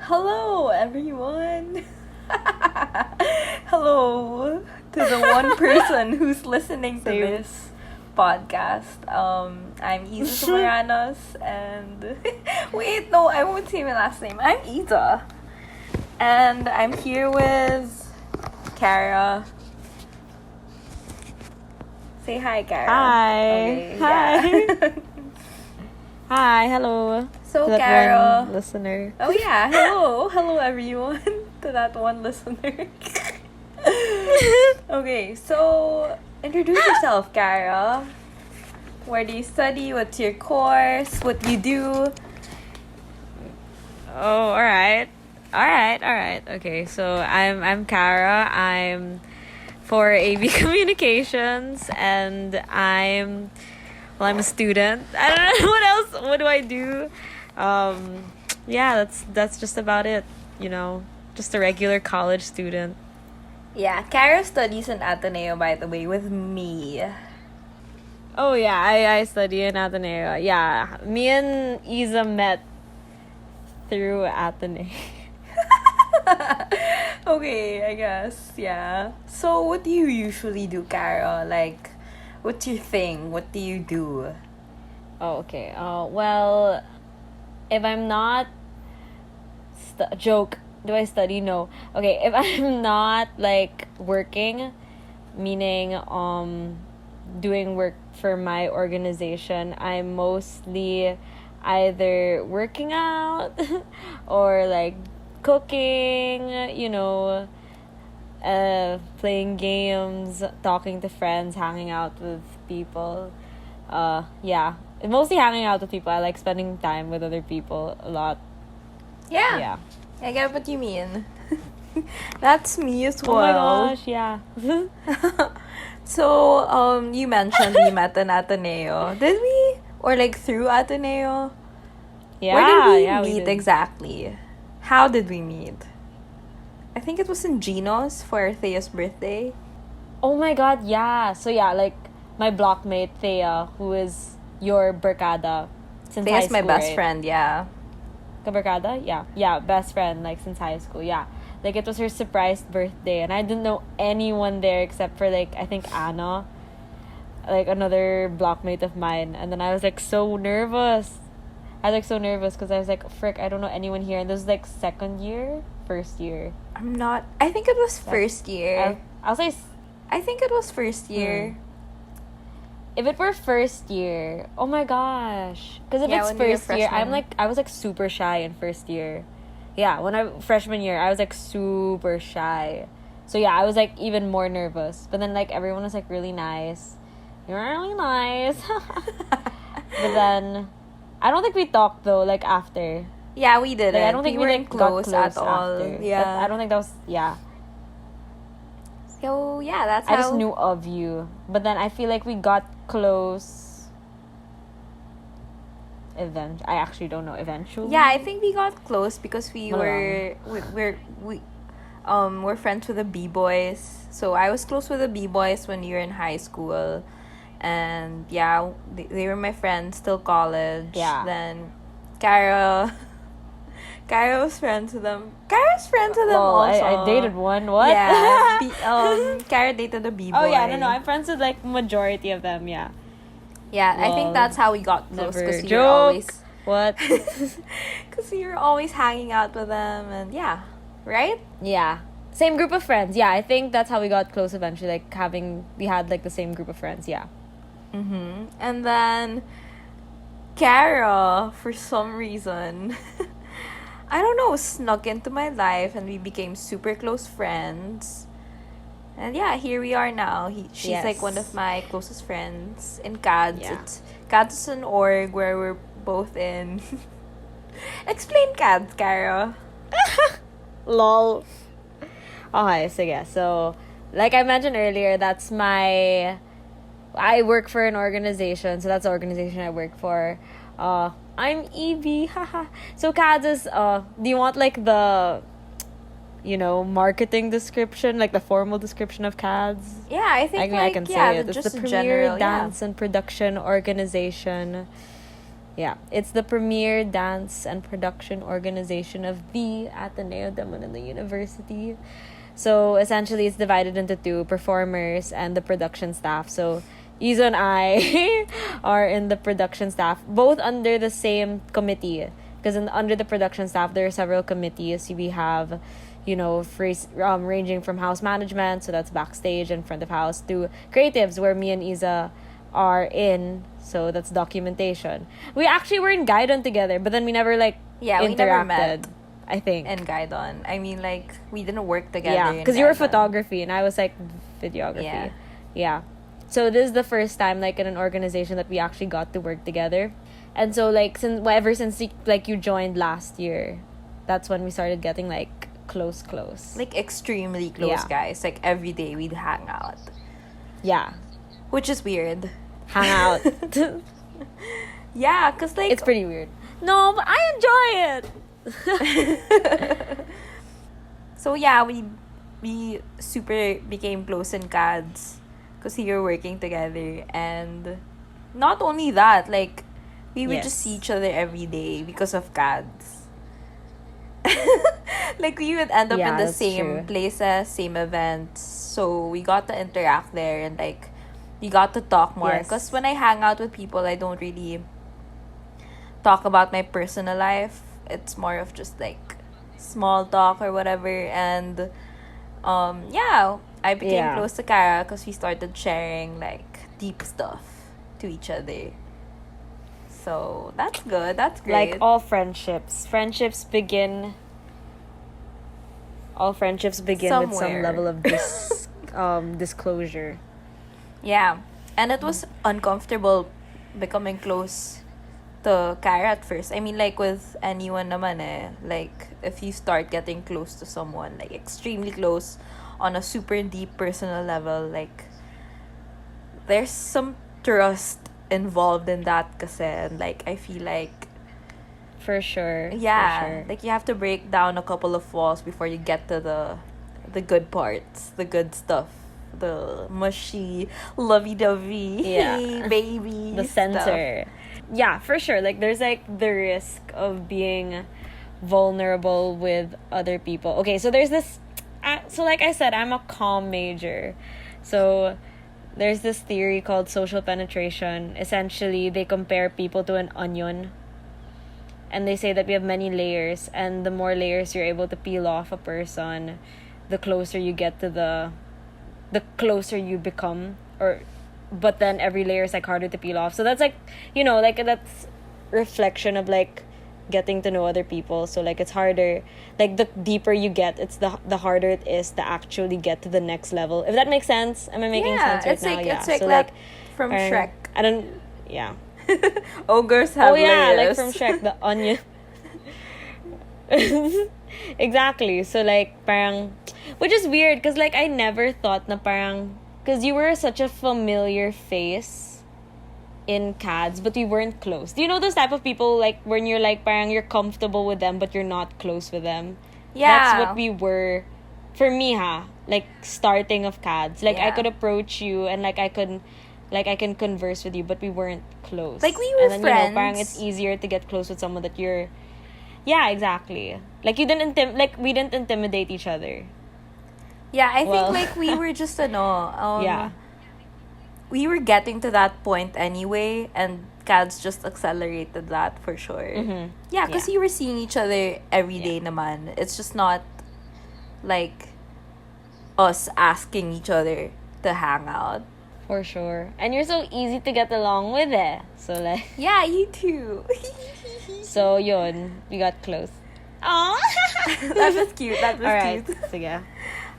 Hello, everyone. Hello to the one person who's listening to Same. this podcast. I'm Isa Sumaranos, and wait, no, I won't say my last name. I'm Isa, and I'm here with Cara. Say hi, Cara. Hi. Okay, Hi. yeah. Hi, hello. So, to that Cara. one listener. Oh yeah, hello everyone to that one listener. Okay, so introduce yourself, Cara. Where do you study? What's your course? What do you do? Oh, all right. Okay, so I'm Cara. I'm for AV Communications, and I'm a student. I don't know what else. What do I do? Yeah, that's just about it. Just a regular college student. Yeah, Cara studies in Ateneo, by the way, with me. Oh yeah, I study in Ateneo. Yeah, me and Isa met through Ateneo. Okay, I guess, yeah. So, what do you usually do, Cara? Like, what's your thing? What do you do? Oh, okay. Well, if I'm not joke, do I study? No. Okay, if I'm not like working, meaning doing work for my organization, I'm mostly either working out or like cooking, playing games, talking to friends, hanging out with people. Yeah, mostly hanging out with people. I like spending time with other people a lot. Yeah. I get what you mean. That's me as well. Oh my gosh, yeah. So, you mentioned we met in Ateneo. Did we? Or like through Ateneo? Yeah, Where did we yeah, meet did. exactly? How did we meet? I think it was in Gino's for Thea's birthday. Oh my god, yeah. So yeah, like my blockmate Thea, who is your barkada since high Thea's school. my best right? friend, yeah. Kabarkada? Yeah, best friend like since high school. Yeah. Like it was her surprise birthday and I didn't know anyone there except for like I think Anna, like another blockmate of mine, and then I was like so nervous. Because I was like, frick, I don't know anyone here. And this was like first year. I think it was first year. I'll say I think it was first year. if it were first year, oh my gosh. Because if Yeah, it's when you were first year, freshman. I was like super shy in first year. Yeah, freshman year, I was like super shy. So yeah, I was like even more nervous. But then like everyone was like really nice. You're really nice. But then I don't think we talked though, like after. Yeah, we didn't. Like, I don't think we weren't like close, got at all. after. Yeah. I don't think that was So, yeah, that's I how... just knew of you. But then I feel like we got close I actually don't know eventually. Yeah, I think we got close because we're friends with the B-boys. So I was close with the B-boys when you were in high school. And yeah, they were my friends till college. Yeah. Then Cara was friends with them. Cara's friends with them also. I dated one. What? Yeah. Cara dated a B-boy. Oh yeah, no, I'm friends with like majority of them. Yeah. Yeah, I think Lol. that's how we got close Never because you joke. were always What? because you were always hanging out with them, and yeah, right? Yeah. Same group of friends. Yeah, I think that's how we got close eventually. Like we had like the same group of friends. Yeah. Mm-hmm. And then Cara, for some reason, I don't know, snuck into my life, and we became super close friends. And yeah, here we are now. She's Yes. like one of my closest friends in CADS. Yeah. CADS is an org where we're both in. Explain CADS, Cara. Lol. Okay, so yeah, so like I mentioned earlier, I work for an organization, so that's the organization I work for. I'm EB, haha. So CADS is, do you want like the, marketing description, like the formal description of CADS? Yeah, I think I can say it. It's just the premier general, dance and production organization Yeah, it's the premier dance and production organization of the Ateneo de Manila University. So essentially, it's divided into two: performers and the production staff. So Izo and I are in the production staff, both under the same committee. Because under the production staff, there are several committees. We have, ranging from house management, so that's backstage and front of house, to creatives, where me and Iza are in, so that's documentation. We actually were in Gaidon together, but then we never interacted. We never met. I think. And Gaidon. I mean, we didn't work together. Yeah, because you were photography and I was videography. Yeah. So this is the first time in an organization that we actually got to work together. And so ever since you joined last year, that's when we started getting close. Extremely close, guys. Every day we'd hang out. Yeah. Which is weird. Hang out. Yeah, because it's pretty weird. No, but I enjoy it. So yeah, we super became close in CADS because we were working together, and not only that, we would just see each other every day because of CADS. We would end up in the same places, same events, so we got to interact there, and we got to talk more. Because when I hang out with people, I don't really talk about my personal life. It's more of just small talk or whatever. And I became close to Cara because we started sharing deep stuff to each other. So that's good. That's great. All friendships begin Somewhere. with some level of disclosure. Yeah, and it was uncomfortable becoming close to Cara at first. I mean, with anyone naman if you start getting close to someone, extremely close on a super deep personal level, there's some trust involved in that kasi, and I feel for sure. Yeah, you have to break down a couple of walls before you get to the good parts, the good stuff, the mushy, lovey-dovey, hey, baby the center. Yeah, for sure. There's the risk of being vulnerable with other people. Okay, so there's this. So I said, I'm a comm major, so there's this theory called social penetration. Essentially, they compare people to an onion, and they say that we have many layers, and the more layers you're able to peel off a person, the closer you get to the closer you become, but then every layer is harder to peel off. So that's that's reflection of getting to know other people. So it's harder, the deeper you get, it's the harder it is to actually get to the next level, if that makes sense. Am I making sense right now? It's so from Shrek. I don't. Yeah. Ogres have layers. From Shrek, the onion. Exactly. So parang, which is weird because I never thought na parang, because you were such a familiar face in CADS, but we weren't close. Do you know those type of people when you're parang you're comfortable with them but you're not close with them? Yeah. That's what we were, for me starting of CADS. I could approach you and I can converse with you, but we weren't close. We were and then, friends. Parang it's easier to get close with someone that you're. Yeah, exactly. You didn't we didn't intimidate each other. Yeah, I think we were just yeah. We were getting to that point anyway, and CADS just accelerated that for sure. Mm-hmm. Yeah, because you were seeing each other every day naman. It's just not us asking each other to hang out. For sure. And you're so easy to get along with it. So yeah, you too. So yun, we got close. Aww. That was cute. That was Alright, cute. sige.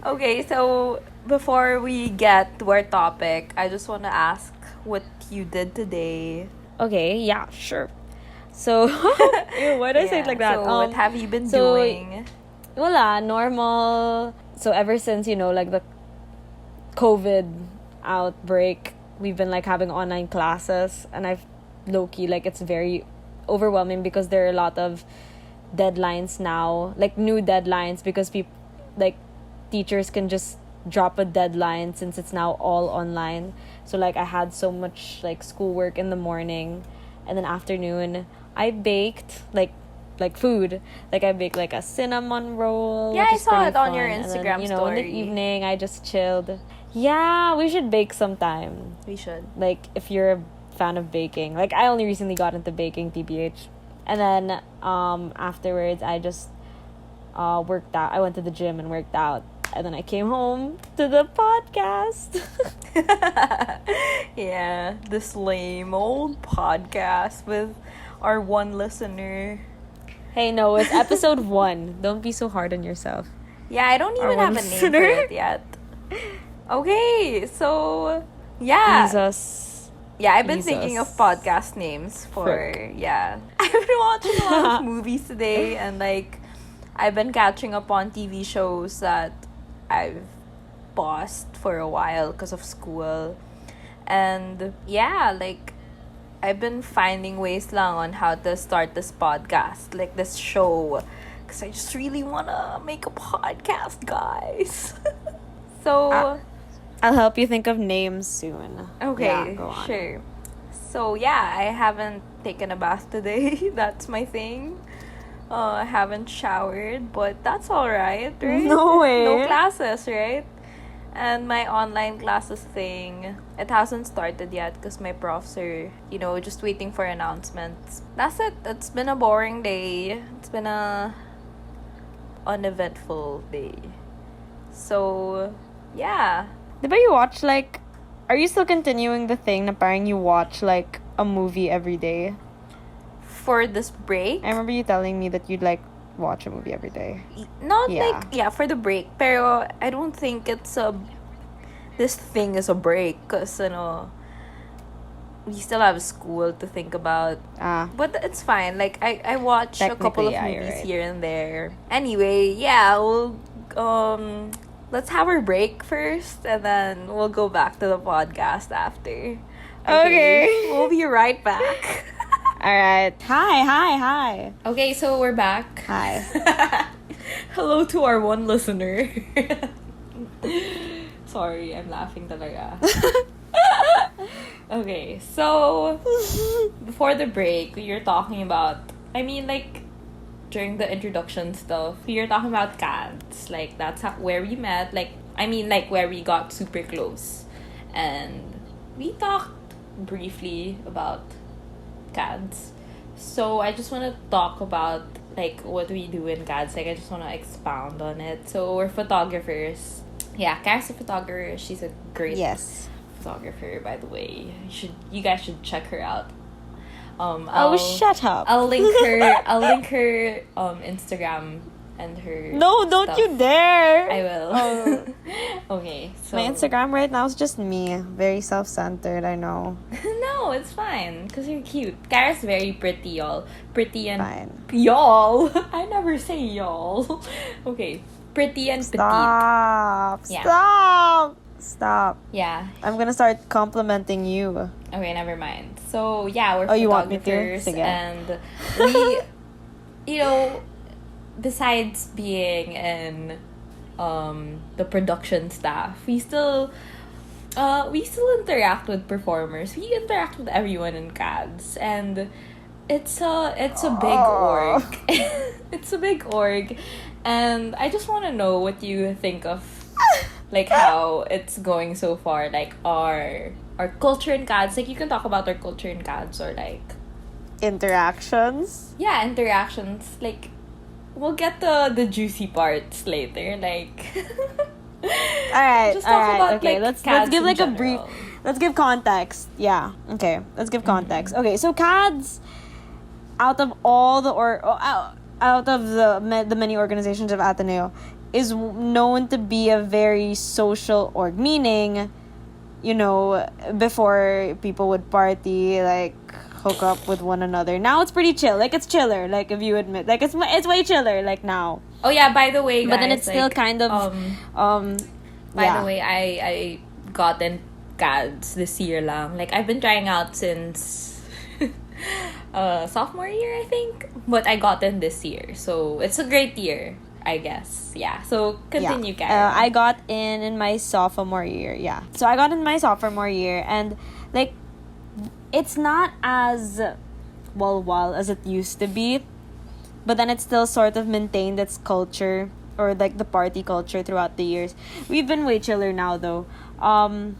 Okay, so before we get to our topic, I just want to ask what you did today. Okay, yeah, sure. So, why did I say it like that? So, what have you been doing? Wala, normal. So, ever since, the COVID outbreak, we've been, having online classes. And I've, low-key, it's very overwhelming because there are a lot of deadlines now. New deadlines because people, teachers can just drop a deadline since it's now all online. So I had so much schoolwork in the morning, and then afternoon I baked like food. Like I baked like a cinnamon roll. Yeah, which I is saw pretty it on fun. your And then, Instagram in the story. evening I just chilled. Yeah, we should bake sometime. We should. Like if you're a fan of baking. Like I only recently got into baking, TBH. And then afterwards I just worked out. I went to the gym and worked out. And then I came home to the podcast. Yeah, this lame old podcast with our one listener. Hey, no, it's episode 1. Don't be so hard on yourself. Yeah, I don't even Our have one a name for listener. it yet. Okay, so yeah. Jesus. Yeah, I've been Jesus. thinking of podcast names for Frick. yeah. I've been watching a lot of movies today, and like I've been catching up on TV shows that I've paused for a while because of school. And yeah, like I've been finding ways lang on how to start this podcast, like this show, because I just really want to make a podcast, guys. So I'll help you think of names soon. okay, Yeah, go on. sure. So yeah, I haven't taken a bath today. That's my thing. I haven't showered, but that's all right, right? No way. No classes, right? And my online classes thing, it hasn't started yet because my profs are, just waiting for announcements. That's it. It's been a boring day. It's been a uneventful day. So, yeah. Diba you watch like... Are you still continuing the thing na parang you watch like a movie every day? For this break, I remember you telling me that you'd like watch a movie every day. not Yeah. like, yeah, for the break. Pero I don't think this thing is a break because, we still have school to think about. But it's fine. Like, I watch a couple of Technically, yeah, you're movies right. here and there. Anyway, yeah, let's have our break first and then we'll go back to the podcast after. Okay. We'll be right back. Alright. Hi. Okay, so we're back. Hi. Hello to our one listener. Sorry, I'm laughing talaga. Okay, so before the break, we were talking about, during the introduction stuff, we were talking about cats. Like, that's where we met. Where we got super close. And we talked briefly about CADs. So I just want to talk about like what we do in CADs. Like I just want to expound on it. So we're photographers. Yeah, Kara's a photographer. She's a great Yes. photographer, by the way. You guys should check her out. Shut up. I'll link her Instagram and her No, don't stuff. you dare. I will. Oh. Okay, so My Instagram right now is just me. Very self-centered, I know. no, it's fine because you're cute. Kara's very pretty, y'all. Pretty and Fine. y'all. I never say y'all. Okay, pretty and petite. Stop. Stop. Yeah. I'm gonna start complimenting you. Okay, never mind. So yeah, we're Oh, you want me to? photographers, Sige. and we, besides being in the production staff, we still interact with performers. We interact with everyone in CADS, and it's a big org. It's a big org, and I just want to know what you think of like how it's going so far, like our culture in CADS. Like you can talk about our culture in CADS or like Interactions. yeah, interactions. Like we'll get the juicy parts later. Like Alright, just talk about, okay. like, Let's CADS give in like a general. brief. Let's give context. Yeah. Okay. Let's give context. Okay. So CADS, out of all the out of the many organizations of Ateneo, is known to be a very social org. Meaning, before people would party, like hook up with one another. Now it's pretty chill. Like it's chiller. Like if you admit, like it's way chiller. Like now. Oh yeah, by the way, guys, But then it's still like, kind of by yeah. the way, I got in CADS this year lang. Like I've been trying out since sophomore year, I think. But I got in this year. So it's a great year, I guess. Yeah. So continue, Yeah. Karen. I got in my sophomore year. Yeah. So I got in my sophomore year, and like, it's not as wall as it used to be, but then it still sort of maintained its culture, or like the party culture throughout the years. We've been way chiller now though. And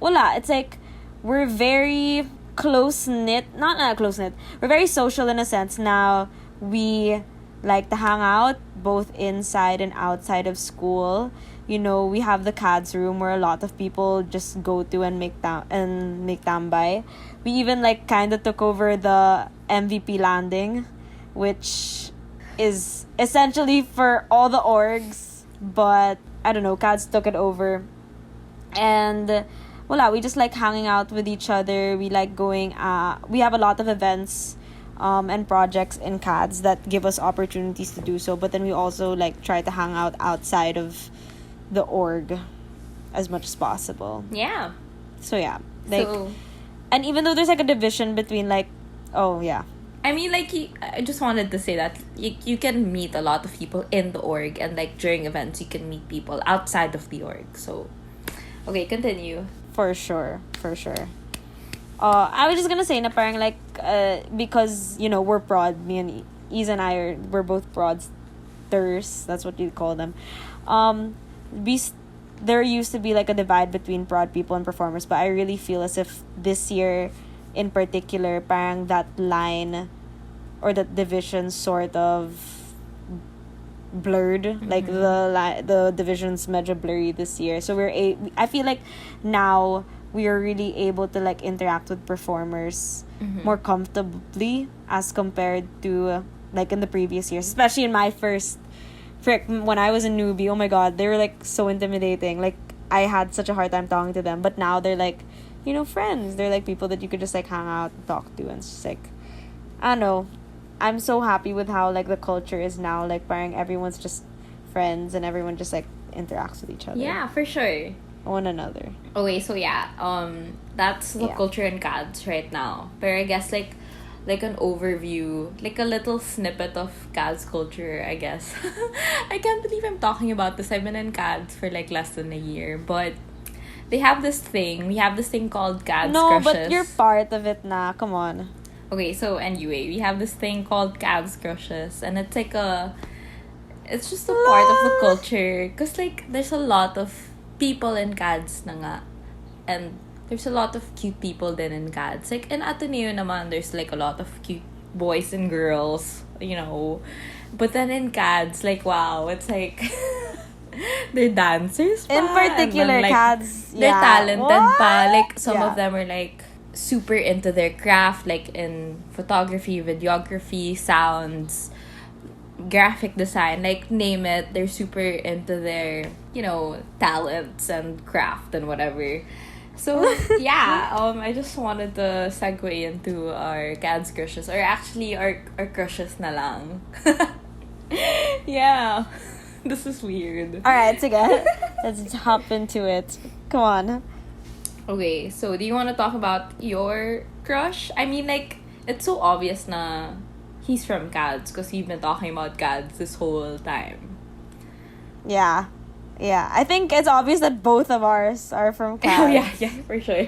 wala, it's like we're very close knit, not close knit. We're very social in a sense now. We like to hang out both inside and outside of school. You know, we have the CADS room where a lot of people just go to and make tambay. We even like kind of took over the MVP landing, which is essentially for all the orgs, but I don't know, CADS took it over. And voila, we just like hanging out with each other. We like going, we have a lot of events and projects in CADS that give us opportunities to do so, but then we also like try to hang out outside of the org as much as possible. Yeah. So yeah, like, and even though there's like a division between like, oh yeah, I mean, like, I just wanted to say that you can meet a lot of people in the org, and like during events you can meet people outside of the org. So okay, continue. For sure. I was just gonna say na parang like because you know we're prod, me and Isa and we're both prodsters, that's what you call them. There used to be like a divide between prod people and performers, but I really feel as if this year in particular parang that line or that division sort of blurred. Mm-hmm. Like the division's medyo blurry this year, so I feel like now we are really able to like interact with performers more comfortably as compared to like in the previous years, especially in my first when I was a newbie. Oh my god, they were like so intimidating. Like I had such a hard time talking to them, but now they're like, you know, friends. They're like people that you could just like hang out and talk to, and it's just like, I don't know, I'm so happy with how like the culture is now. Like parang everyone's just friends and everyone just like interacts with each other. Yeah, for sure. One another. Okay, so yeah, that's the culture in CADS right now. But I guess like an overview, like a little snippet of CADS culture, I guess. I can't believe I'm talking about this. I've been in CADS for like less than a year, but they have this thing. We have this thing called CADS crushes. No, but you're part of it na. Come on. Okay, so anyway, we have this thing called CADS crushes, and it's like it's just a part of the culture, because like there's a lot of people in CADS na nga, and there's a lot of cute people then in CADS. Like in Ateneo naman, there's like a lot of cute boys and girls, you know, but then in CADS, like wow, it's like they're dancers pa. In particular, then, like, CADS, they're talented pa. Like some of Yeah. them are like super into their craft, like in photography, videography, sounds, graphic design, like name it, they're super into their, you know, talents and craft and whatever. So yeah, I just wanted to segue into our CADS crushes, or actually our crushes na lang. Yeah. This is weird. Alright, sige. Let's hop into it. Come on. Okay, so do you want to talk about your crush? I mean, like, it's so obvious na he's from CADS because we've been talking about CADS this whole time. Yeah. I think it's obvious that both of ours are from CADS. Oh, yeah, for sure.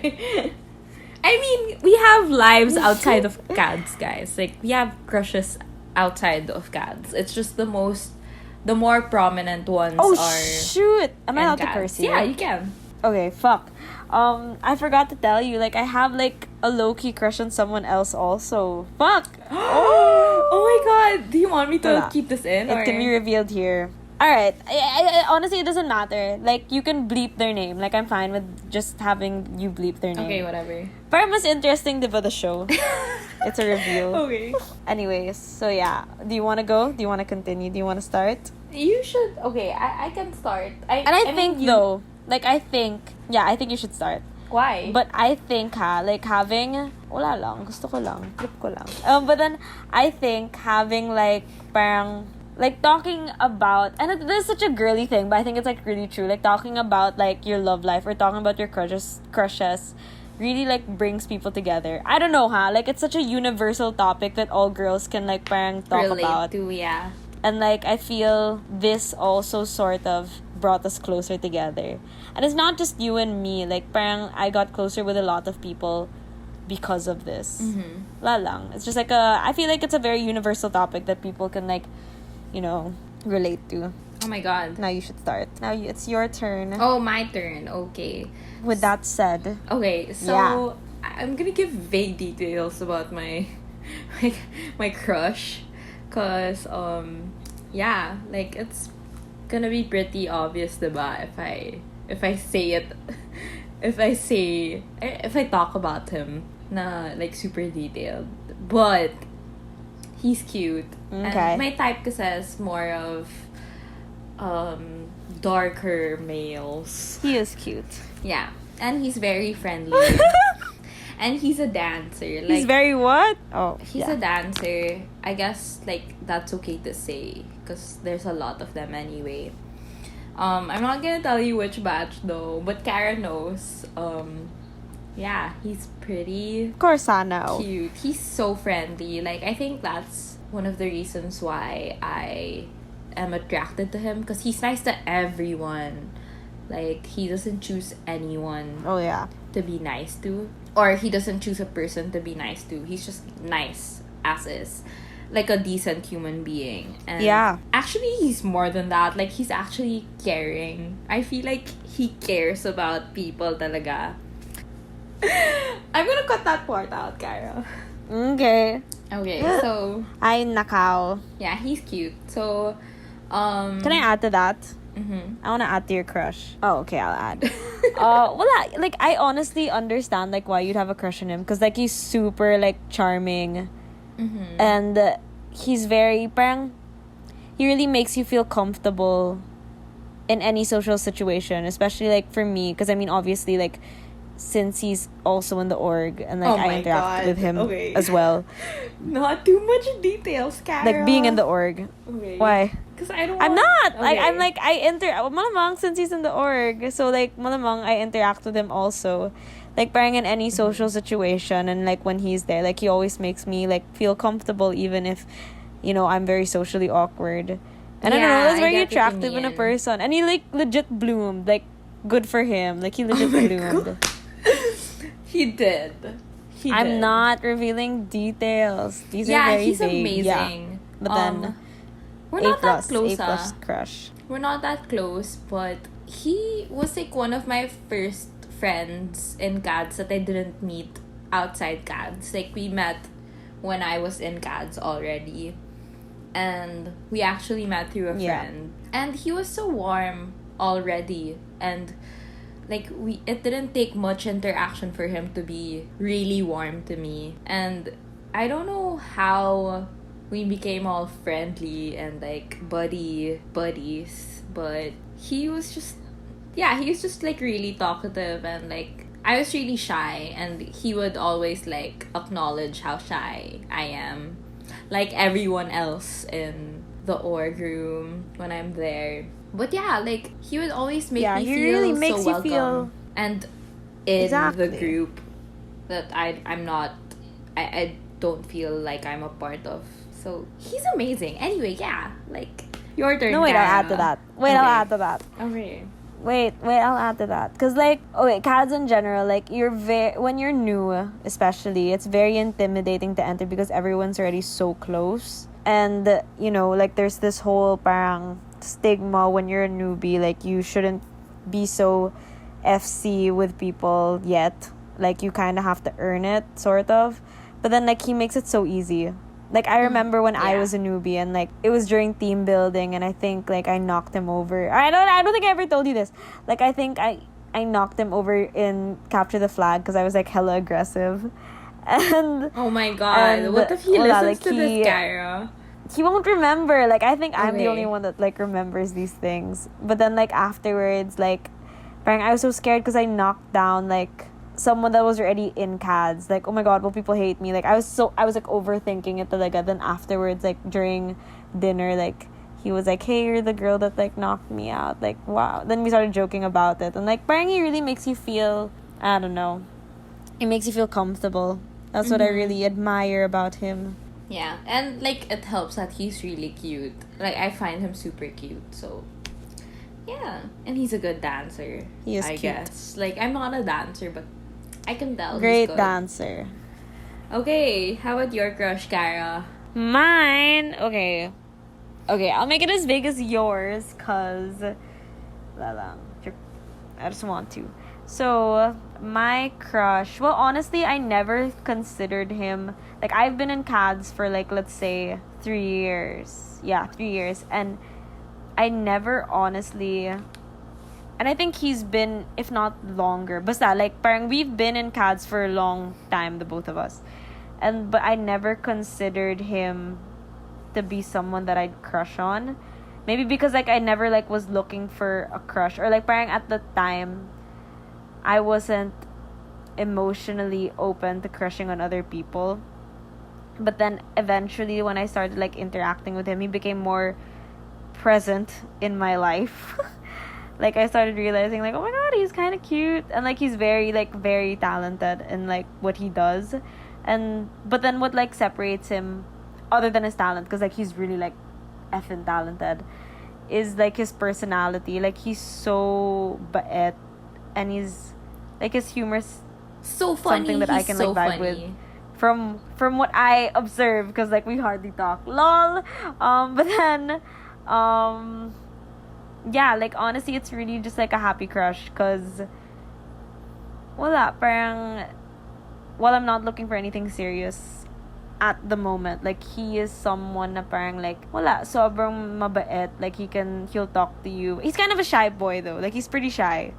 I mean, we have lives outside of CADS, guys. Like, we have crushes outside of CADS. It's just the more prominent ones are... shoot! Am I allowed to CADS. curse here? Yeah, you can. Okay, fuck. I forgot to tell you, like, I have, like, a low-key crush on someone else also. Fuck! Oh my god! Do you want me to Wala. keep this in? It can be revealed here. Alright. I honestly, it doesn't matter. Like, you can bleep their name. Like, I'm fine with just having you bleep their name. Okay, whatever. But mas interesting, diba, the show? It's a reveal. Okay. Anyways, so yeah. Do you want to go? Do you want to continue? Do you want to start? You should... Okay, I can start. I think, though, like, I think you should start. Why? But I think, like, having... Wala lang. Gusto ko lang. Trip ko lang. But then, I think having, like, parang... Like, talking about... And this is such a girly thing, but I think it's, like, really true. Like, talking about, like, your love life or talking about your crushes really, like, brings people together. I don't know, Like, it's such a universal topic that all girls can, like, parang talk relate about. to, yeah. And, like, I feel this also sort of brought us closer together. And it's not just you and me. Like, parang I got closer with a lot of people because of this. Mm-hmm. La lang. It's just like I feel like it's a very universal topic that people can like, relate to. Oh my god. Now you should start. It's your turn. Oh, my turn. Okay. With that said. Okay, so Yeah. I'm gonna give vague details about my like my crush, cause yeah, like it's gonna be pretty obvious, diba? If I say it, if I talk about him, na like super detailed, but he's cute. Okay. And my type kasi is more of darker males. He is cute. Yeah, and he's very friendly. And he's a dancer. Like, He's very what? Oh, he's a dancer. I guess like that's okay to say because there's a lot of them anyway. I'm not gonna tell you which batch though, but Cara knows. Yeah, he's pretty Of course I know. cute. He's so friendly. Like, I think that's one of the reasons why I am attracted to him because he's nice to everyone. Like, he doesn't choose anyone Oh yeah. to be nice to, or he doesn't choose a person to be nice to. He's just nice as is, like a decent human being. And Yeah. actually, he's more than that. Like, he's actually caring. I feel like he cares about people talaga. I'm gonna cut that part out, Cara. Okay. Okay, so Ay, nakaw. yeah, he's cute. So Can I add to that? Mm-hmm. I want to add to your crush. Oh, okay, I'll add. I honestly understand like why you'd have a crush on him because like he's super like charming, Mm-hmm. and he's very parang he really makes you feel comfortable in any social situation, especially like for me because I mean obviously like since he's also in the org and like Oh I my interact God. with him Okay. as well, Not too much details, Cara. like being in the org. Okay. Why? Because I don't. I'm not. Okay. Malamang since he's in the org. So, like, malamang I interact with him also. Like, parang in any social situation and, like, when he's there, like, he always makes me, like, feel comfortable even if, I'm very socially awkward. And I don't know, Yeah, that's I very get what you attractive in a mean. person. And he, like, legit bloomed. Like, good for him. Like, he legit Oh my bloomed. God. He did. I'm not revealing details. These are Yeah, very he's vague. amazing. Yeah. But then, we're A+, not that close, A+ crush. We're not that close, but he was like one of my first friends in CADS that I didn't meet outside CADS. Like, we met when I was in CADS already. And we actually met through a Yeah. friend. And he was so warm already. And like it didn't take much interaction for him to be really warm to me. And I don't know how we became all friendly and like buddies, but he was just like really talkative, and like I was really shy, and he would always like acknowledge how shy I am, like everyone else in the org room when I'm there. But yeah, like he would always make me he feel really so makes you welcome. feel- And in Exactly. the group that I'm not, I don't feel like I'm a part of. So he's amazing. Anyway, yeah, like your turn. No, wait, I'll add to Cara. that. Wait, I'll Okay. add to that. Okay. Wait, I'll add to that. Because, like, okay, CADS in general, like, when you're new, especially, it's very intimidating to enter because everyone's already so close. And, like, there's this whole parang stigma when you're a newbie, like, you shouldn't be so FC with people yet. Like, you kind of have to earn it, sort of. But then, like, he makes it so easy. Like, I remember when I Yeah. was a newbie and, like, it was during team building and I think, like, I knocked him over. I don't think I ever told you this. Like, I think I knocked him over in Capture the Flag because I was, like, hella aggressive. And Oh my god. And What if he wala, listens like, to this, Cara? he won't remember. Like, I think I'm the Okay. only one that, like, remembers these things. But then, like, afterwards, like, parang I was so scared because I knocked down, like, someone that was already in CADS. Like, oh my god, will people hate me? Like, I was like overthinking it talaga. Then afterwards, like during dinner, like he was like, hey, you're the girl that like knocked me out. Like, wow. Then we started joking about it. And like parang he really makes you feel, I don't know, it makes you feel comfortable. That's what I really admire about him. Yeah, and like it helps that he's really cute. Like I find him super cute. So yeah, and he's a good dancer. He is I cute. guess. Like I'm not a dancer, but I can tell. Great he's good. dancer. Okay, how about your crush, Cara? Mine, okay. Okay, I'll make it as big as yours, cause I just want to. So, my crush, well, honestly, I never considered him, like, I've been in CADS for, like, let's say, 3 years. Yeah, 3 years. And I never honestly, and I think he's been, if not longer, basta, like, parang we've been in CADS for a long time, the both of us. But I never considered him to be someone that I'd crush on. Maybe because, like, I never, like, was looking for a crush. Or, like, parang at the time, I wasn't emotionally open to crushing on other people. But then, eventually, when I started, like, interacting with him, he became more present in my life. Like, I started realizing, like, oh my god, he's kind of cute. And, like, he's very talented in, like, what he does. But then what, like, separates him, other than his talent, because, like, he's really, like, effing talented, is, like, his personality. Like, he's so bait, and he's, like, his humor's So funny. something that I can, so like, vibe funny. with. From what I observe, because, like, we hardly talk. Lol. But then, yeah, like, honestly, it's really just, like, a happy crush, because, wala, parang, while I'm not looking for anything serious at the moment, like, he is someone na parang, like, wala, sobrang mabait. Like, he'll talk to you. He's kind of a shy boy, though. Like, he's pretty shy.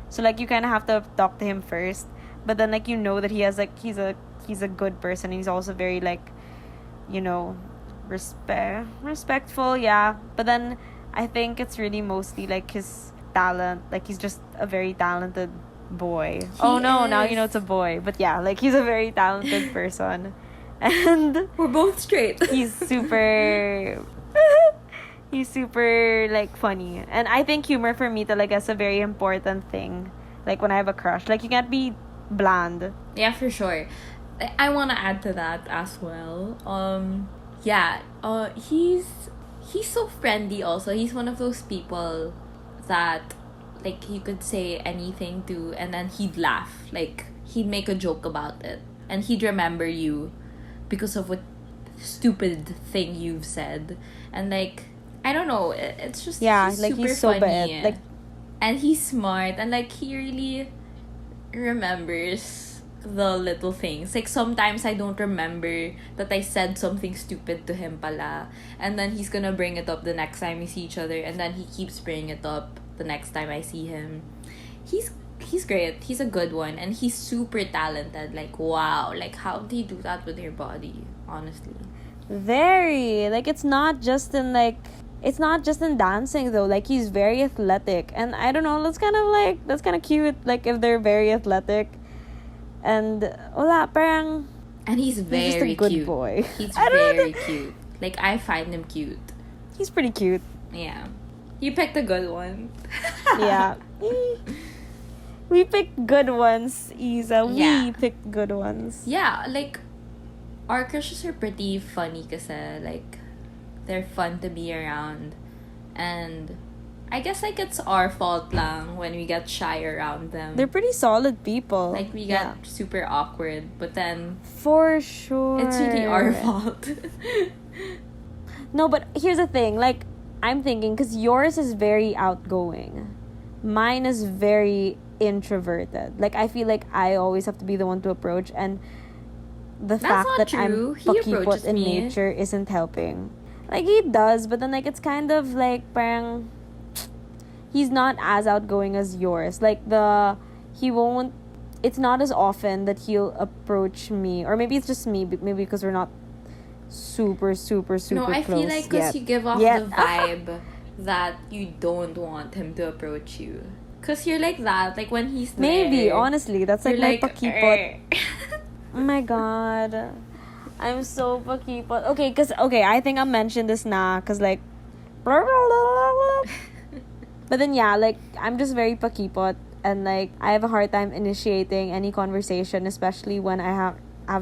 So, like, you kind of have to talk to him first. But then, like, you know that he has, like, he's a good person. And he's also very, like, you know, respectful, yeah. But then, I think it's really mostly, like, his talent. Like, he's just a very talented boy. Now you know it's a boy. But yeah, like, he's a very talented person. And We're both straight. he's super like, funny. And I think humor for me talaga is a very important thing. Like, when I have a crush, like, you can't be bland. Yeah, for sure. I want to add to that as well. Yeah. He's so friendly. Also, he's one of those people that, like, you could say anything to, and then he'd laugh. Like, he'd make a joke about it, and he'd remember you because of what stupid thing you've said. And, like, I don't know, it's just, Yeah, like, super he's so funny. bad. Like, And he's smart, and, like, he really remembers the little things. Like, sometimes I don't remember that I said something stupid to him pala, and then he's gonna bring it up the next time we see each other, and then he keeps bringing it up the next time I see him. He's great. He's a good one, and he's super talented. Like, wow, like, how do you do that with your body, honestly? very, like, it's not just in dancing, though. Like, he's very athletic, and I don't know, that's kind of cute, like, if they're very athletic. And wala, parang, And he's very just a good cute. boy. He's I don't know, very cute. Like, I find him cute. he's pretty cute. Yeah. You picked a good one. Yeah. We picked good ones, Isa. Yeah. We picked good ones. Yeah, like, our crushes are pretty funny kasi, like, they're fun to be around. And I guess, like, it's our fault lang when we get shy around them. They're pretty solid people. Like, we get super awkward, but then For sure. it's really our fault. No, but here's the thing. Like, I'm thinking, because yours is very outgoing. Mine is very introverted. Like, I feel like I always have to be the one to approach. And the fact not that true. I'm He pakipot approaches in me. nature isn't helping. Like, he does, but then, like, it's kind of like, parang, he's not as outgoing as yours. Like, it's not as often that he'll approach me. Or maybe it's just me, maybe because we're not super No, I close feel like because yet. you give off Yet. the vibe that you don't want him to approach you. Because you're like that, like, when he's Maybe, there, honestly, that's like you're my pakipot. Oh my god. I'm so pakipot. Okay, I think I'll mention this na, because, like, but then, yeah, like, I'm just very pakipot, and, like, I have a hard time initiating any conversation, especially when I have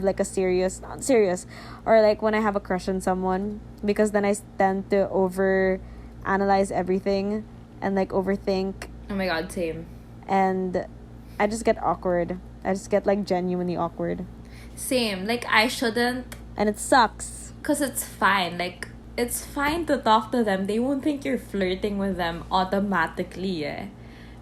like, not serious, or, like, when I have a crush on someone, because then I tend to over analyze everything and, like, overthink, Oh my god, same. and I just get awkward. I just get like genuinely awkward. Same. Like, I shouldn't, And it sucks. because it's fine. Like, it's fine to talk to them. They won't think you're flirting with them automatically, eh.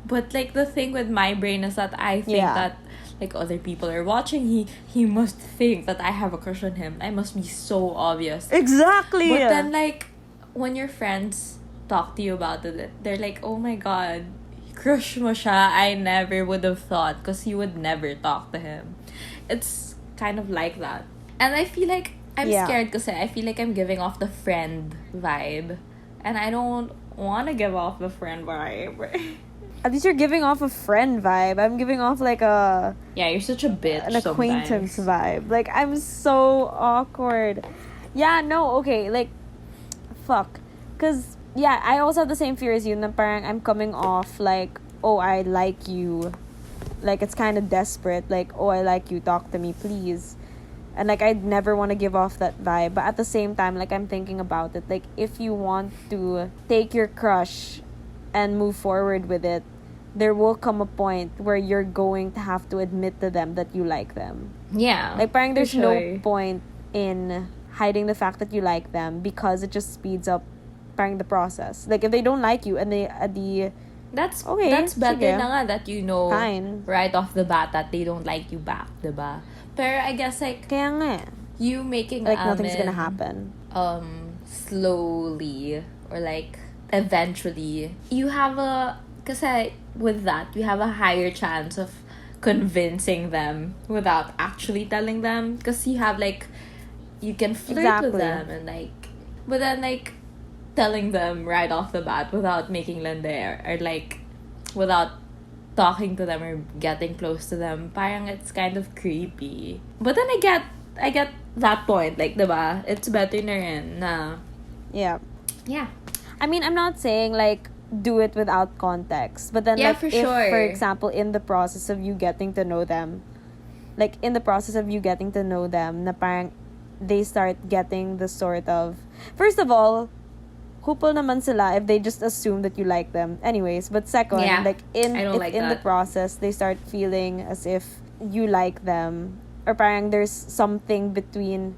But, like, the thing with my brain is that I think that, like, other people are watching. He must think that I have a crush on him. I must be so obvious. Exactly. But then, like, when your friends talk to you about it, they're like, oh my god, crush mo siya. I never would have thought, because you would never talk to him. It's kind of like that. And I feel like I'm scared because I feel like I'm giving off the friend vibe. And I don't want to give off the friend vibe. At least you're giving off a friend vibe. I'm giving off like a... Yeah, you're such a bitch an acquaintance sometimes. vibe. Like, I'm so awkward. Yeah, no, okay, like, fuck. Because, yeah, I also have the same fear as you, na parang I'm coming off like, oh, I like you. Like, it's kind of desperate. Like, oh, I like you, talk to me, please. And, like, I'd never want to give off that vibe. But at the same time, like, I'm thinking about it. Like, if you want to take your crush and move forward with it, there will come a point where you're going to have to admit to them that you like them. Yeah. Like, parang there's sure. no point in hiding the fact that you like them, because it just speeds up parang the process. Like, if they don't like you and they That's okay, that's better sige. na nga that you know Fine. right off the bat that they don't like you back, diba? Pero I guess, like, Kaya nga, you making like, nothing's amin, gonna happen. slowly, or like eventually, you have a, kasi with that you have a higher chance of convincing them without actually telling them, because you have, like, you can flirt with them, and like, but then, like, telling them right off the bat without making them there, or like without talking to them or getting close to them, parang it's kind of creepy. But then I get that point, like, diba? It's better na rin na, Yeah. yeah. I mean, I'm not saying, like, do it without context. But then, Yeah, like, for if, sure. for example, in the process of you getting to know them, na parang they start getting the sort of... First of all, hupol naman sila if they just assume that you like them. Anyways, but second, Yeah, like, if in the that. process, they start feeling as if you like them, or parang there's something between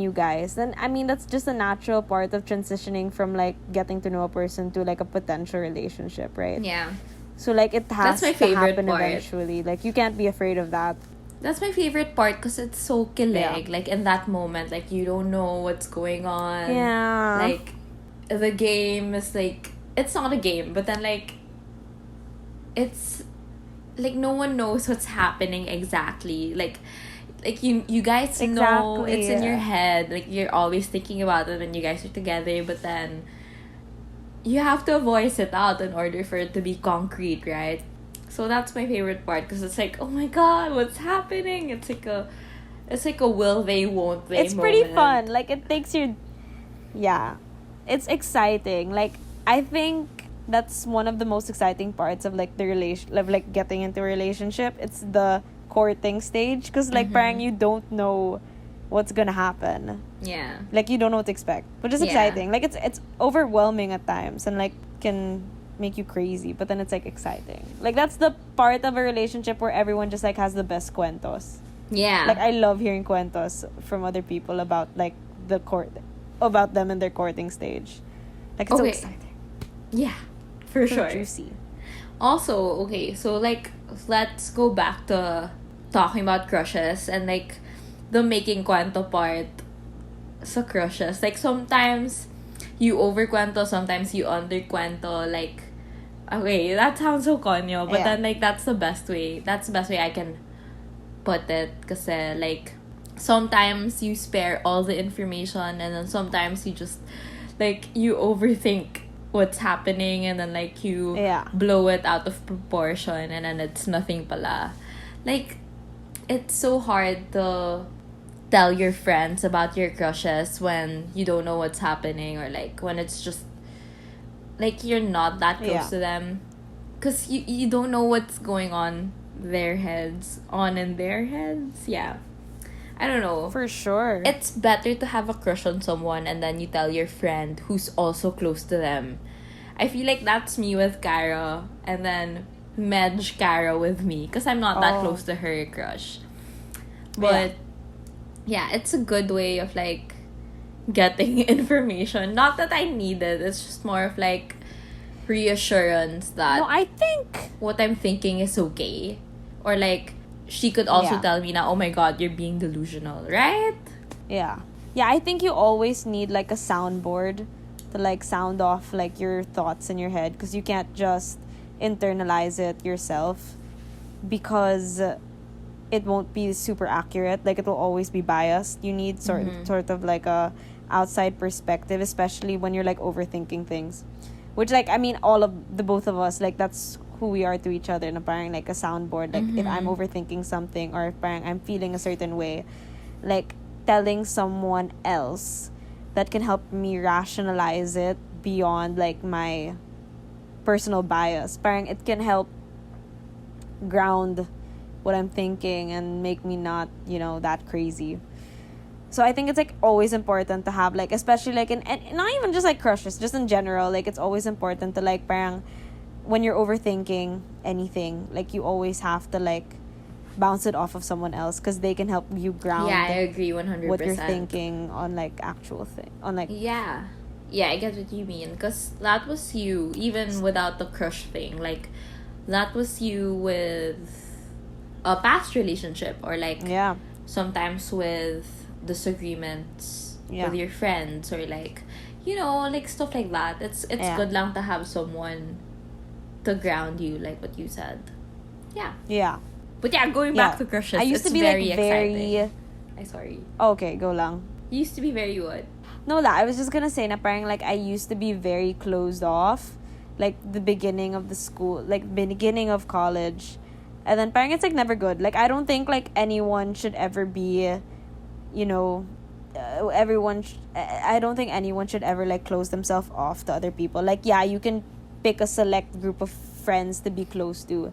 you guys, then I mean that's just a natural part of transitioning from, like, getting to know a person to, like, a potential relationship, right? Yeah. So, like, it has That's my to favorite happen part. eventually. Like, you can't be afraid of that. That's my favorite part, because it's so kilig. Yeah. Like, in that moment, like, you don't know what's going on. Yeah. Like, the game is, like, it's not a game, but then, like, it's, like, no one knows what's happening exactly. Like you guys know Exactly. it's in your head. Like, you're always thinking about it when you guys are together, but then you have to voice it out in order for it to be concrete, right? So that's my favorite part, because it's like, oh my god, what's happening? It's like a will they, won't they It's pretty moment. fun. Like, it takes you... Yeah. It's exciting. Like, I think that's one of the most exciting parts of, like, the relation... of, like, getting into a relationship. It's the courting stage. Because, like, parang you don't know what's gonna happen. Yeah. Like, you don't know what to expect. Which is Yeah. exciting. Like, it's overwhelming at times. And, like, can make you crazy. But then it's, like, exciting. Like, that's the part of a relationship where everyone just, like, has the best cuentos. Yeah. Like, I love hearing cuentos from other people about, like, about them and their courting stage. Like, it's so Okay. exciting. Yeah. For So sure. juicy. Also, okay, so, like, let's go back to talking about crushes and, like, the making kwento part sa crushes. Like, sometimes you overkwento, sometimes you underkwento. Like, okay, that sounds so konyo, but Yeah. then, like, that's the best way I can put it. Kasi, like, sometimes you spare all the information, and then sometimes you just, like, you overthink what's happening, and then, like, you Yeah. blow it out of proportion, and then it's nothing pala. Like, it's so hard to tell your friends about your crushes when you don't know what's happening, or, like, when it's just, like, you're not that close Yeah. to them, because you don't know what's going on in their heads. Yeah, I don't know. For sure. It's better to have a crush on someone and then you tell your friend who's also close to them. I feel like that's me with Cara, and then medge Cara with me because I'm not that close to her crush. But yeah, it's a good way of like getting information. Not that I need it. It's just more of like reassurance that No, I think what I'm thinking is okay. Or like she could also tell me now, oh my god, you're being delusional, right? yeah. Yeah, I think you always need like a soundboard to like sound off like your thoughts in your head, because you can't just internalize it yourself, because it won't be super accurate. Like, it will always be biased. You need sort of like a outside perspective, especially when you're like overthinking things, which, like, I mean, both of us, like, that's who we are to each other, and parang like a soundboard. Like, if I'm overthinking something, or if parang I'm feeling a certain way, like, telling someone else that can help me rationalize it beyond like my personal bias. Parang it can help ground what I'm thinking and make me not, that crazy. So I think it's like always important to have, like, especially like and not even just like crushes, just in general, like, it's always important to like parang when you're overthinking anything, like, you always have to like bounce it off of someone else, because they can help you ground. Yeah, I agree 100%. What you're thinking on like actual thing, on like yeah, I get what you mean, because that was you even without the crush thing. Like, that was you with a past relationship, or like sometimes with disagreements with your friends, or like, like stuff like that. It's good lang to have someone to ground you, like what you said. Yeah. But yeah, going back to crushes, I used to be very like exciting. I'm sorry. Okay, go lang. You used to be very what? No, I was just gonna say na parang like I used to be very closed off, like the beginning of the school, like beginning of college, and then parang it's like never good. Like, I don't think like anyone should ever be, I don't think anyone should ever like close themselves off to other people. Like, yeah, you can pick a select group of friends to be close to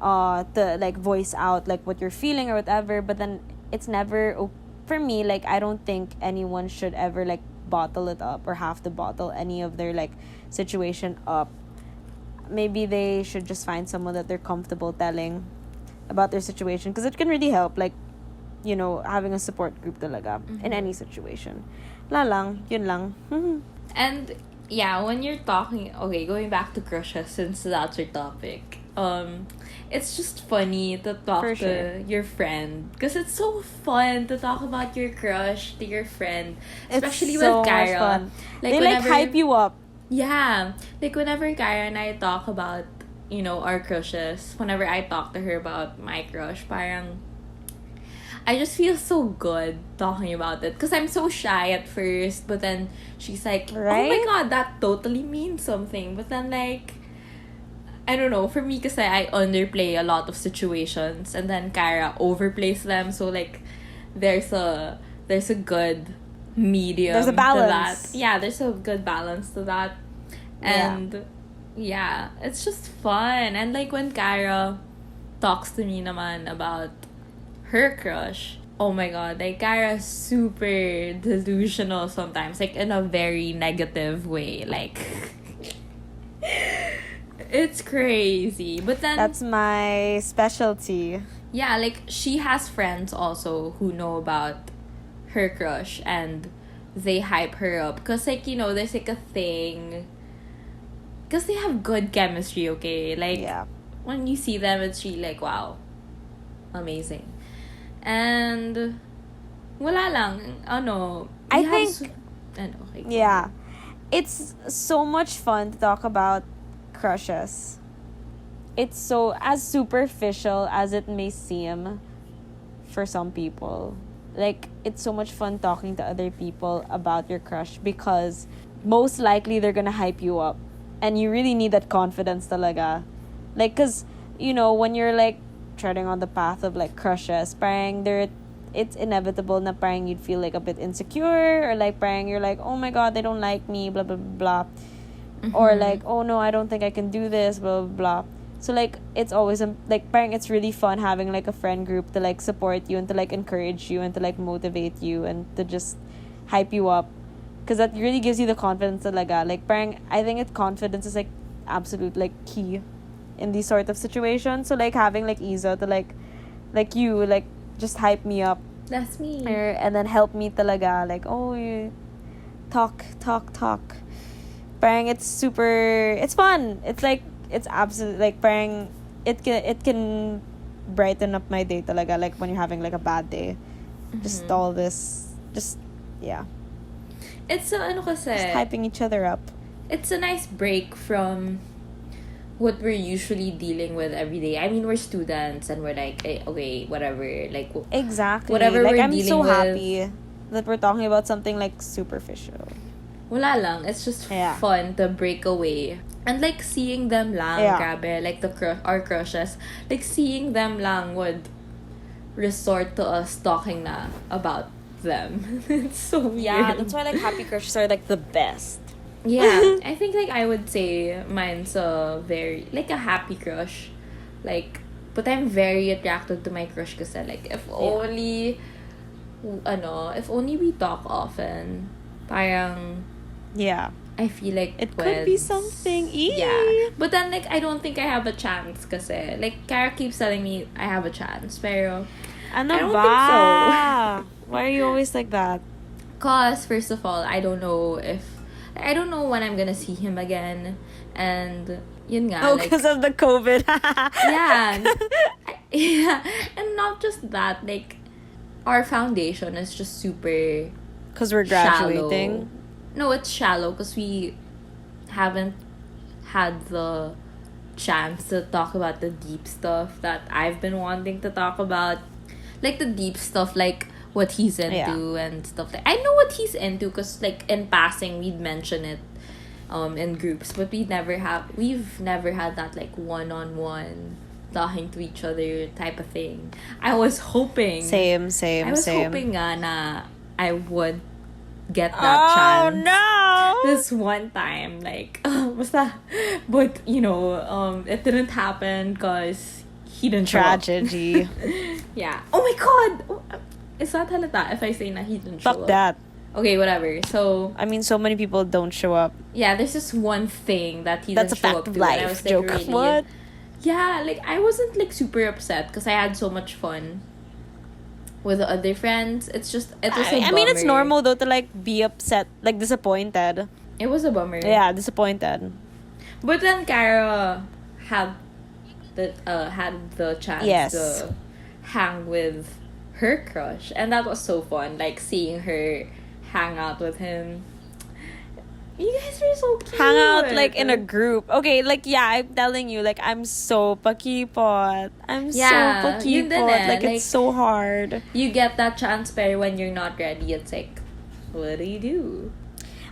like voice out like what you're feeling or whatever, but then it's never for me, like, I don't think anyone should ever like bottle it up or have to bottle any of their like situation up. Maybe they should just find someone that they're comfortable telling about their situation, because it can really help, like, having a support group talaga in any situation. Yun lang. And yeah, when you're talking, okay, going back to crushes, since that's your topic, it's just funny to talk to your friend, because it's so fun to talk about your crush to your friend, especially it's so with Cara. Much fun. Like, they like hype you up. Yeah, like whenever Cara and I talk about, our crushes, whenever I talk to her about my crush, parang I just feel so good talking about it, because I'm so shy at first, but then she's like, right? Oh my god, that totally means something. But then, like, I don't know, for me, kasi I underplay a lot of situations, and then Cara overplays them, so like there's a good medium. There's a balance. To that. Yeah, there's a good balance to that. And yeah, it's just fun. And like when Cara talks to me naman about her crush, oh my god, like Cara's super delusional sometimes, like in a very negative way, like it's crazy. But then that's my specialty. Yeah, like she has friends also who know about her crush, and they hype her up, because like, there's like a thing, because they have good chemistry, okay? Like, when you see them, it's really like, wow, amazing. And wala lang, I think it's so much fun to talk about crushes. It's so as superficial as it may seem for some people. Like, it's so much fun talking to other people about your crush, because most likely they're gonna hype you up, and you really need that confidence talaga. Like, because when you're like treading on the path of like crushes, parang it's inevitable na parang you'd feel like a bit insecure, or like parang you're like, oh my god, they don't like me, blah blah blah, or like, oh no, I don't think I can do this, blah blah blah. So like, it's always like parang it's really fun having like a friend group to like support you and to like encourage you and to like motivate you and to just hype you up, because that really gives you the confidence talaga. Like parang I think confidence is like absolute like key in these sort of situations. So like having like Iza to like you like just hype me up That's me. and then help me talaga like, oh, you talk. Parang it's fun. It's like it's absolute like parang it can brighten up my day talaga like when you're having like a bad day. Just all this yeah. It's ano kasi, Just hyping each other up. it's a nice break from what we're usually dealing with every day. I mean, we're students and we're like, okay, whatever. Like, Exactly. whatever like we're I'm dealing so with. happy that we're talking about something like superficial. Wala lang. It's just Yeah. fun to break away. And like seeing them lang, Yeah. grabe, like our crushes, like seeing them lang would resort to us talking na about them. It's so weird. Yeah, that's why like happy crushes are like the best. Yeah, I think like I would say mine's a very like a happy crush, like, but I'm very attracted to my crush kasi like if only we talk often, parang Yeah. I feel like It could be weds. something. Yeah, but then like I don't think I have a chance kasi like Cara keeps telling me I have a chance, pero Ano I don't ba? think so. Why are you always like that? Cause first of all, I don't know when I'm gonna see him again, and yun nga, Oh, like, because of the COVID. yeah, yeah, and not just that, like our foundation is just super Because we're graduating. shallow. No, it's shallow because we haven't had the chance to talk about the deep stuff that I've been wanting to talk about. Like the deep stuff, like what he's into and stuff like. I know what he's into because like in passing we'd mention it in groups, but we've never had that like one-on-one talking to each other type of thing. I was hoping Same. I was same. hoping nga na I would get that Oh chance no! this one time, like basta, but you know, it didn't happen because he didn't show up. Tragedy. Yeah. Oh my god, is that halata if I say na he didn't show Fuck up? that. Okay, whatever. So I mean, so many people don't show up. yeah, there's just one thing that he That's a didn't show fact up of to, and I life. was like, Joke. really? What? Yeah, like I wasn't like super upset because I had so much fun with the other friends. It was a I mean, it's bummer. normal though to like be upset, like disappointed. It was a bummer. Yeah, disappointed. But then Cara had the chance Yes. to hang with her crush, and that was so fun. Like seeing her hang out with him. You guys are so cute. Hang out like in a group. Okay, like yeah, I'm telling you, like I'm so pakipot. Yeah, so yun din pakipot. eh, Like like- it's so hard. You get that chance, but when you're not ready, it's like, what do?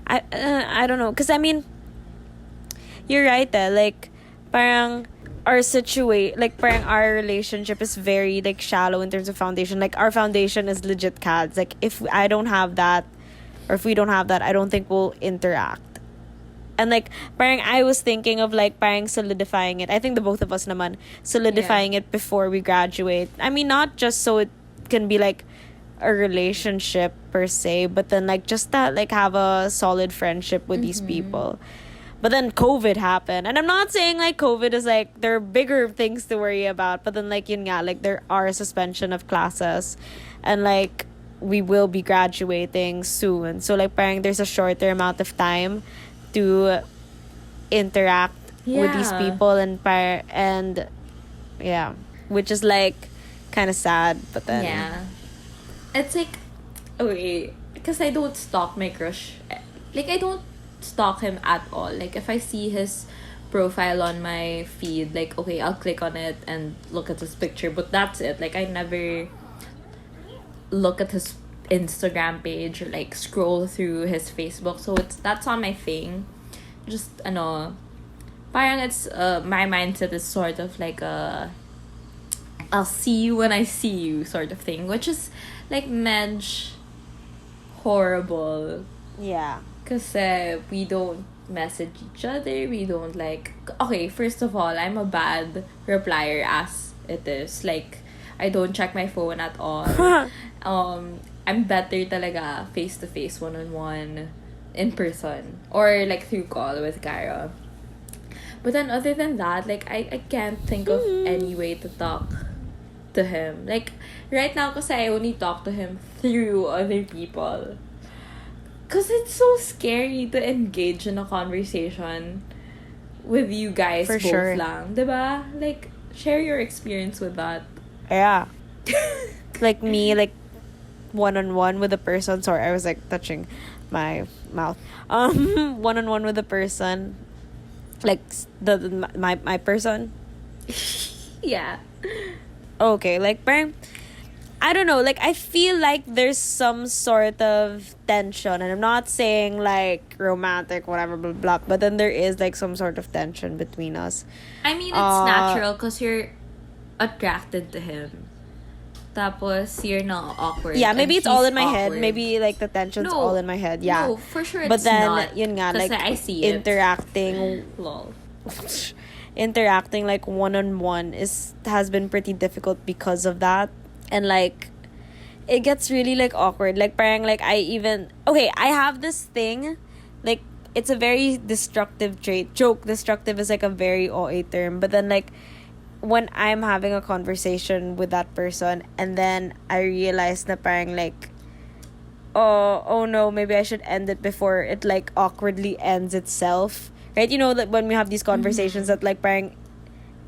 I don't know, cause I mean, you're right there. Like, parang parang our relationship is very like shallow in terms of foundation. Like our foundation is legit cads. Like if I don't have that, or if we don't have that, I don't think we'll interact. And like parang I was thinking of like parang solidifying it. I think the both of us naman solidifying it before we graduate. I mean, not just so it can be like a relationship per se, but then like just that like have a solid friendship with these people. But then COVID happened, and I'm not saying like COVID is like there are bigger things to worry about, but then like yun nga, like there are a suspension of classes, and like we will be graduating soon, so like parang there's a shorter amount of time to interact with these Yeah. people, and yeah, which is like kind of sad, but then Yeah. It's like, okay, because I don't stalk my crush. Like, I don't stalk him at all. Like, if I see his profile on my feed, like, okay, I'll click on it and look at his picture, but that's it. Like, I never look at his Instagram page or, like, scroll through his Facebook. So, that's on my thing. Just, parang it's, my mindset is sort of like a I'll see you when I see you sort of thing, which is like horrible yeah. because we don't message each other, we don't like, okay, first of all, I'm a bad replier as it is, like I don't check my phone at all. I'm better talaga face to face, one-on-one, in person, or like through call with Cara. But then other than that, like, I can't think of any way to talk to him. Like, right now, kasi I only talk to him through other people. Because it's so scary to engage in a conversation with you guys For both sure. lang. Diba? Like, share your experience with that. Yeah. Like me, like one-on-one with a person. Sorry, I was like touching my mouth. One-on-one with a person. Like my person. Yeah. Okay, like parang I don't know, like I feel like there's some sort of tension, and I'm not saying like romantic, whatever, blah blah, but then there is like some sort of tension between us. I mean, it's natural because you're attracted to him. Tapos, you're not awkward. Yeah, maybe it's all in my awkward. head. Maybe like the tension's No. all in my head. Yeah. No, for sure But it's then not. yun nga, Kasi like I see it. interacting Lol. interacting like one-on-one has been pretty difficult because of that. And like it gets really like awkward. Like parang like I have this thing, like it's a very destructive trait. Destructive is like a very OA term, but then like when I'm having a conversation with that person and then I realize na parang like oh no, maybe I should end it before it like awkwardly ends itself. Right? You know that when we have these conversations that like parang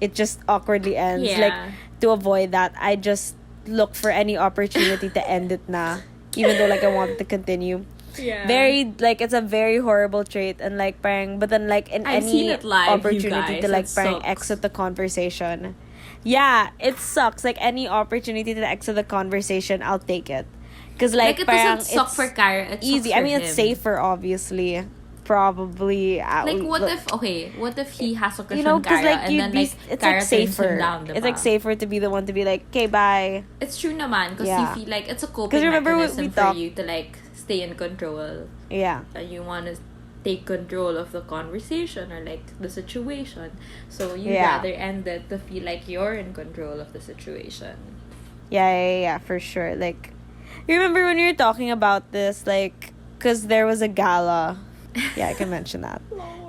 it just awkwardly ends. Yeah. Like to avoid that, I just look for any opportunity to end it na. Even though like I want it to continue. Yeah. Very like it's a very horrible trait, and like parang but then like in I've seen any it live, you opportunity guys. to like It parang sucks. exit the conversation. Yeah, it sucks. Like any opportunity to exit the conversation, I'll take it. Cause like it parang doesn't suck it's for Cara. It easy. sucks I mean, for it's him. safer, obviously. Probably. Like, what if he has a crush you know, on because Cara like and you'd then be, like it's Cara like turns him safer. down, It's like diba? safer to be the one to be like, okay, bye. It's true naman because Yeah. you feel like it's a 'Cause coping remember we mechanism for talked- you to like stay in control. Yeah. You want to take control of the conversation or like the situation. So you Yeah. rather end it to feel like you're in control of the situation. Yeah, for sure. Like, you remember when we were talking about this, like, because there was a gala. Yeah, I can mention that.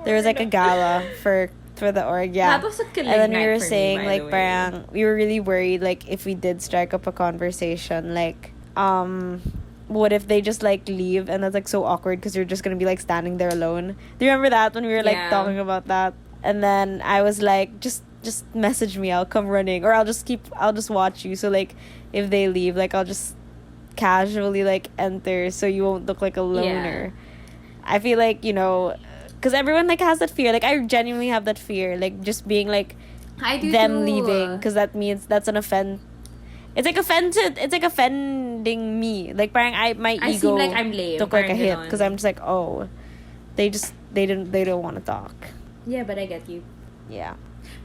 There was like a gala for the org, yeah. That was a killing And then we night were for me, saying by like the way. parang we were really worried like if we did strike up a conversation, like what if they just like leave, and that's like so awkward because you're just gonna be like standing there alone. Do you remember that when we were like Yeah. talking about that? And then I was like, just message me, I'll come running, or I'll just watch you, so like if they leave, like I'll just casually like enter so you won't look like a loner. I feel like, you know, because everyone like has that fear. Like I genuinely have that fear, like just being like I do them too. leaving, because that means that's an offend. It's like offended. It's like offending me. Like parang my I ego seem like I'm lame. took like a parang hit ganon. because I'm just like, oh, they don't want to talk. Yeah, but I get you. Yeah.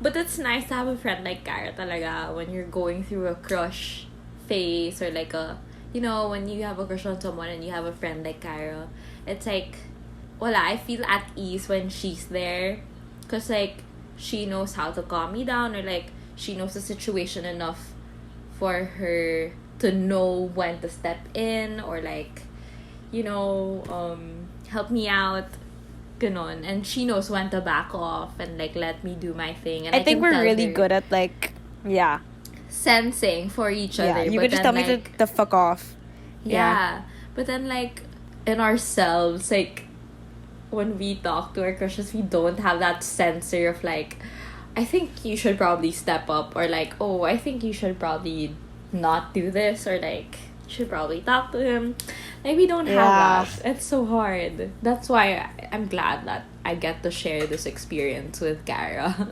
But it's nice to have a friend like Cara talaga when you're going through a crush phase, or like a, you know, when you have a crush on someone and you have a friend like Cara. It's like, wala, I feel at ease when she's there. Because like, she knows how to calm me down, or like, she knows the situation enough for her to know when to step in, or like, you know, help me out. Ganon. And she knows when to back off and like let me do my thing. And I think can we're tell really her good at like, yeah. sensing for each Yeah, other. you but could just then, tell me like, to fuck off. yeah. But then like in ourselves, like when we talk to our crushes, we don't have that sensor of like, I think you should probably step up, or like, oh, I think you should probably not do this, or like, you should probably talk to him. Like, we don't Yeah. have that. It's so hard. That's why I'm glad that I get to share this experience with Cara.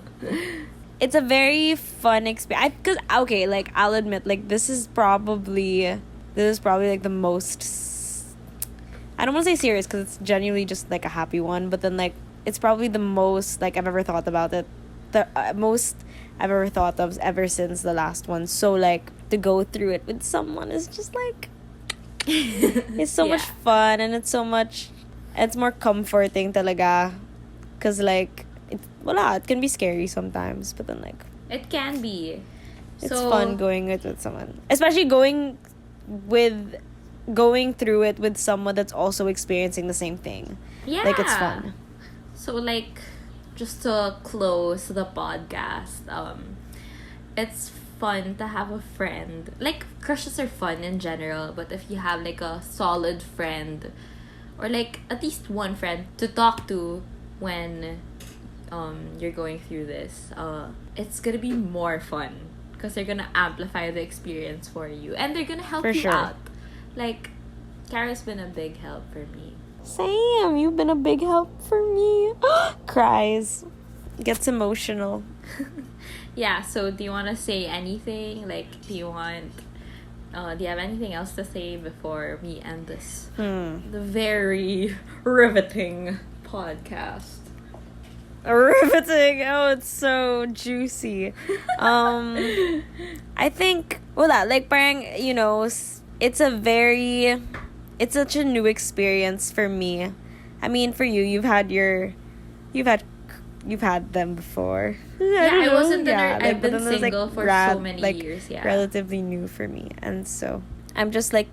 It's a very fun experience. Because okay, like I'll admit, like this is probably like the most. I don't want to say serious because it's genuinely just like a happy one, but then like it's probably the most like I've ever thought about it, the most I've ever thought of ever since the last one. So like to go through it with someone is just like it's so much fun, and it's more comforting talaga, because like it can be scary sometimes, but then like It can be. it's fun going with someone, especially going through it with someone that's also experiencing the same thing. Yeah. Like it's fun. So like, just to close the podcast, it's fun to have a friend. Like, crushes are fun in general, but if you have like a solid friend, or like at least one friend to talk to when you're going through this, it's gonna be more fun because they're gonna amplify the experience for you, and they're gonna help For you sure. out. Like, Cara's been a big help for me. Sam, you've been a big help for me. Cries. Gets emotional. Yeah, so do you want to say anything? Like, do you have anything else to say before we end this? The very riveting podcast. Riveting. Oh, it's so juicy. I think, wala, like, parang, you know, it's such a new experience for me. I mean, for you, you've had them before. I wasn't I've but been then it was, single for so many years, yeah. relatively new for me. And so I'm just like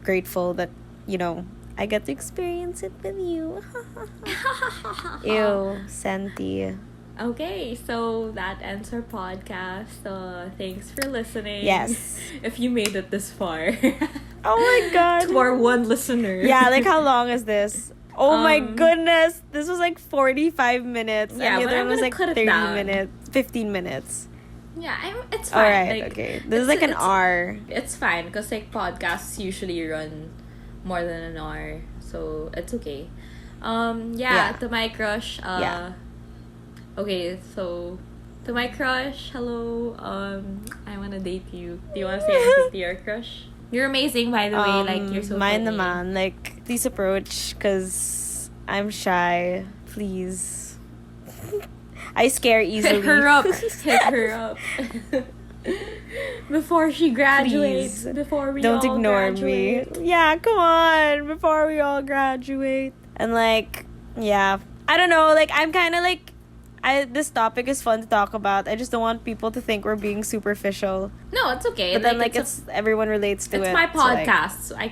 grateful that, you know, I get to experience it with you. Ew, Santi. Okay, so that ends our podcast. Thanks for listening. Yes. If you made it this far. Oh my god. To our one listener. Yeah, like, how long is this? Oh my goodness. This was like 45 minutes. Yeah, and the but other I'm one was gonna like cut it 30 down. minutes. 15 minutes. Yeah, it's fine. Alright, like, okay. This is like an hour. It's fine because like podcasts usually run more than an hour, so it's okay. To my crush. Okay, so to my crush, hello. I wanna date you. Do you wanna say anything to your crush? You're amazing, by the way. Like, you're so mine funny. naman. Like, please approach because I'm shy. Please. I scare easily. Hit her up. Hit her up. Before she graduates. Please. Before we Don't all ignore graduate. me. Yeah, come on. Before we all graduate. And like, yeah. I don't know. Like, I'm kind of like, this topic is fun to talk about. I just don't want people to think we're being superficial. No, it's okay. But then like it's everyone relates to it. It's my so, like, podcast. So I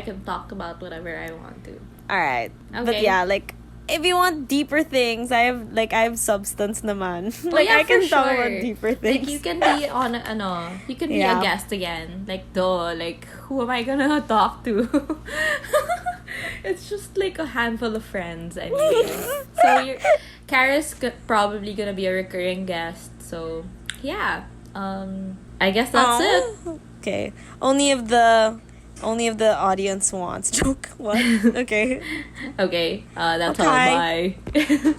can talk about whatever I want to. all right. Okay. But yeah, like, if you want deeper things, I have substance naman. Oh, like, yeah, I can for talk sure. about deeper things. Like, you can be on you can be a guest again. Like, like, who am I gonna talk to? It's just like a handful of friends anyway. So Cara's probably gonna be a recurring guest. So yeah, I guess that's it. Okay, only if the audience wants. Joke. What? Okay. Okay. That's Okay. all. Bye.